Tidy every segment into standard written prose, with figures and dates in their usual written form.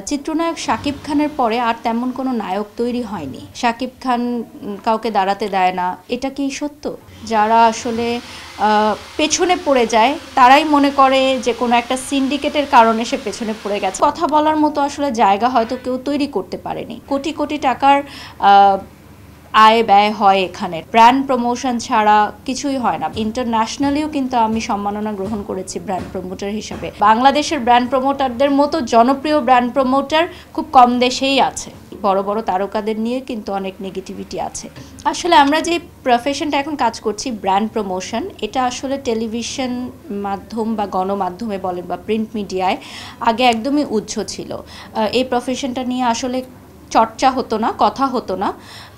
চিত্রনায়ক শাকিব খানের পরে আর তেমন কোনো নায়ক তৈরি হয়নি। শাকিব খান কাউকে দাঁড়াতে দেয় না, এটা কি সত্য? যারা আসলে পেছনে পড়ে যায় তারাই মনে করে যে কোনো একটা সিন্ডিকেটের কারণে সে পেছনে পড়ে গেছে। কথা বলার মতো আসলে জায়গা হয়তো কেউ তৈরি করতে পারেনি। কোটি কোটি টাকার আয় ব্যয় হয় এখানে, ব্র্যান্ড প্রমোশন ছাড়া কিছুই হয় না। ইন্টারন্যাশনালিও কিন্তু আমি সম্মাননা গ্রহণ করেছি ব্র্যান্ড প্রমোটার হিসেবে। বাংলাদেশের ব্র্যান্ড প্রমোটারদের মতো জনপ্রিয় ব্র্যান্ড প্রমোটার খুব কম দেশেই আছে। বড় বড় তারকাদের নিয়ে কিন্তু অনেক নেগেটিভিটি আছে। আসলে আমরা যে প্রফেশনটা এখন কাজ করছি ব্র্যান্ড প্রমোশন, এটা আসলে টেলিভিশন মাধ্যম বা গণমাধ্যমে বলেন বা প্রিন্ট মিডিয়ায় আগে একদমই উজ্জ্ব ছিল। এই প্রফেশনটা নিয়ে আসলে চর্চা হতো না, কথা হতো না,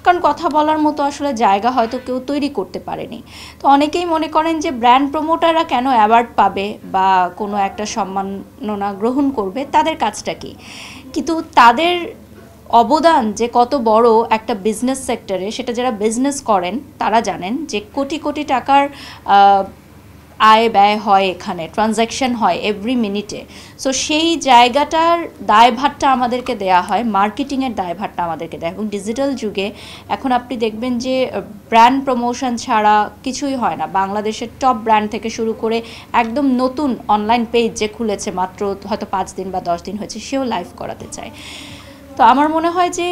কারণ কথা বলার মতো আসলে জায়গা হয়তো কেউ তৈরি করতে পারেনি। তো অনেকেই মনে করেন যে ব্র্যান্ড প্রমোটাররা কেন অ্যাওয়ার্ড পাবে বা কোনো একটা সম্মাননা গ্রহণ করবে, তাদের কাজটা কি? কিন্তু তাদের অবদান যে কত বড় একটা বিজনেস সেক্টরে, সেটা যারা বিজনেস করেন তারা জানেন যে কোটি কোটি টাকার আয় ব্যয় হয় এখানে, ট্রানজ্যাকশন হয় এভরি মিনিটে। সো সেই জায়গাটার দায়ভারটা আমাদেরকে দেয়া হয়, মার্কেটিংয়ের দায়ভারটা আমাদেরকে দেয়। এবং ডিজিটাল যুগে এখন আপনি দেখবেন যে ব্র্যান্ড প্রমোশন ছাড়া কিছুই হয় না। বাংলাদেশের টপ ব্র্যান্ড থেকে শুরু করে একদম নতুন অনলাইন পেজ যে খুলেছে মাত্র হয়তো 5 দিন বা 10 দিন হয়েছে, সেও লাইভ করাতে চায়। তো আমার মনে হয় যে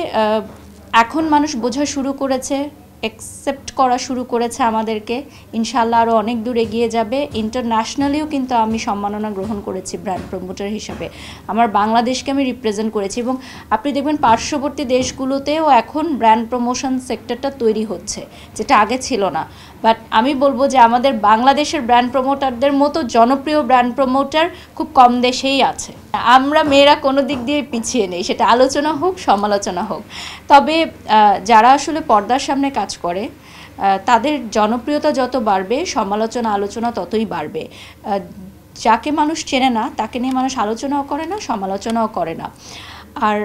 এখন মানুষ বোঝা শুরু করেছে, অ্যাকসেপ্ট করা শুরু করেছে আমাদেরকে। ইনশাআল্লাহ আরও অনেক দূর এগিয়ে যাবে। ইন্টারন্যাশনালিও কিন্তু আমি সম্মাননা গ্রহণ করেছি ব্র্যান্ড প্রমোটার হিসেবে। আমার বাংলাদেশকে আমি রিপ্রেজেন্ট করেছি এবং আপনি দেখবেন পার্শ্ববর্তী দেশগুলোতেও এখন ব্র্যান্ড প্রমোশন সেক্টরটা তৈরি হচ্ছে, যেটা আগে ছিল না। বাট আমি বলবো যে আমাদের বাংলাদেশের ব্র্যান্ড প্রমোটারদের মতো জনপ্রিয় ব্র্যান্ড প্রমোটার খুব কম দেশেই আছে। আমরা মেয়েরা কোনো দিক দিয়ে পিছিয়ে নেই, সেটা আলোচনা হোক সমালোচনা হোক। তবে যারা আসলে পর্দার সামনে কাজ করে তাদের জনপ্রিয়তা যত বাড়বে, সমালোচনা আলোচনা ততই বাড়বে। যাকে মানুষ চেনে না তাকে নিয়ে মানুষ আলোচনাও করে না, সমালোচনাও করে না। আর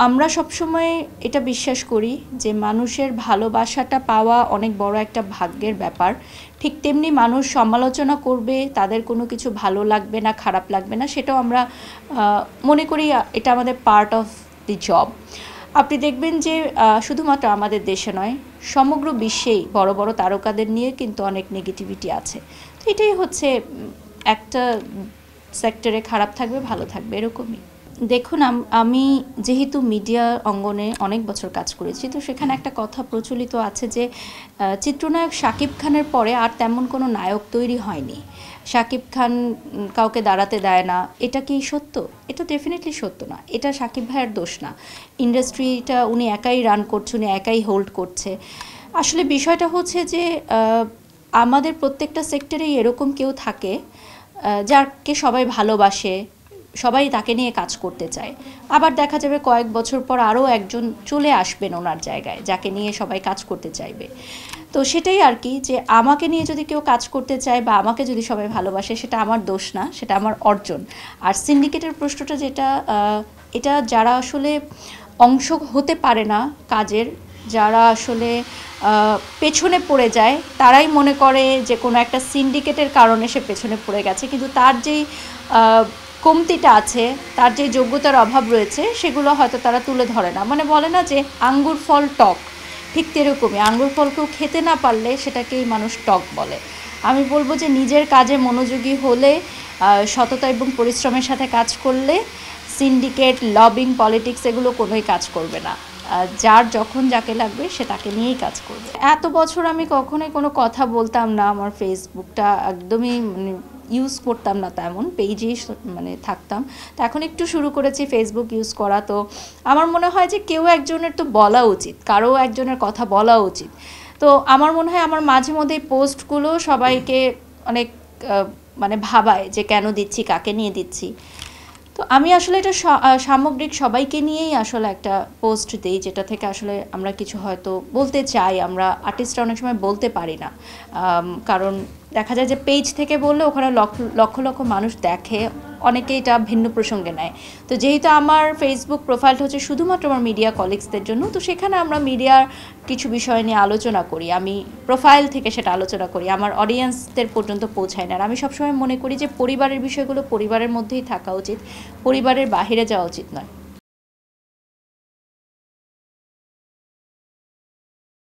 আমরা সবসময় এটা বিশ্বাস করি যে মানুষের ভালোবাসাটা পাওয়া অনেক বড় একটা ভাগ্যের ব্যাপার। ঠিক তেমনি মানুষ সমালোচনা করবে, তাদের কোনো কিছু ভালো লাগবে না, খারাপ লাগবে না, সেটাও আমরা মনে করি এটা আমাদের পার্ট অফ দি জব। আপনি দেখবেন যে শুধুমাত্র আমাদের দেশে নয়, সমগ্র বিশ্বেই বড় বড় তারকাদের নিয়ে কিন্তু অনেক নেগেটিভিটি আছে। তো এটাই হচ্ছে, একটা সেক্টরে খারাপ থাকবে, ভালো থাকবে, এরকমই। দেখুন, আমি যেহেতু মিডিয়া অঙ্গনে অনেক বছর কাজ করেছি, তো সেখানে একটা কথা প্রচলিত আছে যে চিত্রনায়ক শাকিব খানের পরে আর তেমন কোনো নায়ক তৈরি হয়নি। শাকিব খান কাউকে দাঁড়াতে দেয় না, এটা কি সত্য? এটা ডেফিনেটলি সত্য না। এটা শাকিব ভাইয়ের দোষ না। ইন্ডাস্ট্রিটা উনি একাই রান করছে, উনি একাই হোল্ড করছে। আসলে বিষয়টা হচ্ছে যে আমাদের প্রত্যেকটা সেক্টরেই এরকম কেউ থাকে যাকে সবাই ভালোবাসে, সবাই তাকে নিয়ে কাজ করতে চায়। আবার দেখা যাবে কয়েক বছর পর আরও একজন চলে আসবেন ওনার জায়গায়, যাকে নিয়ে সবাই কাজ করতে চাইবে। তো সেটাই আর কি, যে আমাকে নিয়ে যদি কেউ কাজ করতে চায় বা আমাকে যদি সবাই ভালোবাসে, সেটা আমার দোষ না, সেটা আমার অর্জন। আর সিন্ডিকেটের প্রশ্নটা যেটা, এটা যারা আসলে অংশ হতে পারে না কাজের, যারা আসলে পেছনে পড়ে যায় তারাই মনে করে যে কোনো একটা সিন্ডিকেটের কারণে সে পেছনে পড়ে গেছে। কিন্তু তার যেই কমতিটা আছে, তার যে যোগ্যতার অভাব রয়েছে, সেগুলো হয়তো তারা তুলে ধরে না। মানে বলে না যে আঙ্গুর ফল টক, ঠিক সেরকমই আঙ্গুর ফলকেও খেতে না পারলে সেটাকেই মানুষ টক বলে। আমি বলবো যে নিজের কাজে মনোযোগী হলে, সততা এবং পরিশ্রমের সাথে কাজ করলে সিন্ডিকেট, লবিং, পলিটিক্স এগুলো কোনোই কাজ করবে না। যার যখন যাকে লাগবে সে তাকে নিয়েই কাজ করবে। এত বছর আমি কখনোই কোনো কথা বলতাম না, আমার ফেসবুকটা একদমই ইউজ করতাম না, তেমন পেজেই থাকতাম। তো এখন একটু শুরু করেছি ফেসবুক ইউজ করা। তো আমার মনে হয় যে কেউ একজনের তো বলা উচিত, কারো একজনের কথা বলা উচিত। তো আমার মনে হয় আমার মাঝে মধ্যে এই পোস্টগুলো সবাইকে অনেক ভাবায় যে কেন দিচ্ছি, কাকে নিয়ে দিচ্ছি। তো আমি আসলে এটা সামগ্রিক সবাইকে নিয়েই আসলে একটা পোস্ট দিই, যেটা থেকে আসলে আমরা কিছু হয়তো বলতে চাই। আমরা আর্টিস্টরা অনেক সময় বলতে পারি না, কারণ দেখা যায় যে পেজ থেকে বললে ওখানে লক্ষ লক্ষ মানুষ দেখে, অনেকে এটা ভিন্ন প্রসঙ্গে নেয়। তো যেহেতু আমার ফেসবুক প্রোফাইলটা হচ্ছে শুধুমাত্র আমার মিডিয়া কলিগসদের জন্য, তো সেখানে আমরা মিডিয়ার কিছু বিষয় নিয়ে আলোচনা করি। আমি প্রোফাইল থেকে সেটা আলোচনা করি, আমার অডিয়েন্সদের পর্যন্ত পৌঁছায় না। আর আমি সবসময় মনে করি যে পরিবারের বিষয়গুলো পরিবারের মধ্যেই থাকা উচিত, পরিবারের বাহিরে যাওয়া উচিত নয়।